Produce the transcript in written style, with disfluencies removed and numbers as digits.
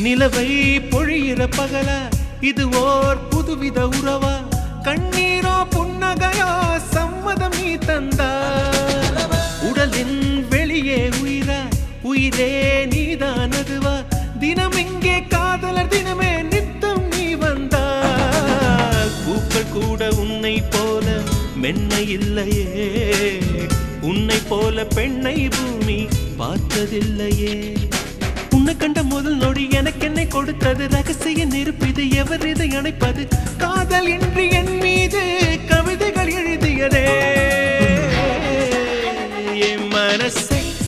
நிலவை பொழியிற பகலா இது ஓர் புதுவித உறவா கண்ணீரோ புன்னகையோ சம்மதம் நீ தந்தா உடலின் வெளியே உயிரா உயிரே நீதான் அதுவா தினம் இங்கே காதலர் தினமே நித்தம் நீ வந்தா பூக்கள் கூட உன்னை போல மென்மை இல்லையே உன்னை போல பெண்ணை பூமி பார்த்ததில்லையே உன்னை கண்ட முதல் நொடி எனக்கு என்னை கொடுத்தது ரகசிய நெருப்பிது எவர் இதை அணைப்பது காதல் இன்றி என் மீது கவிதைகள் எழுதியதே என் மனசை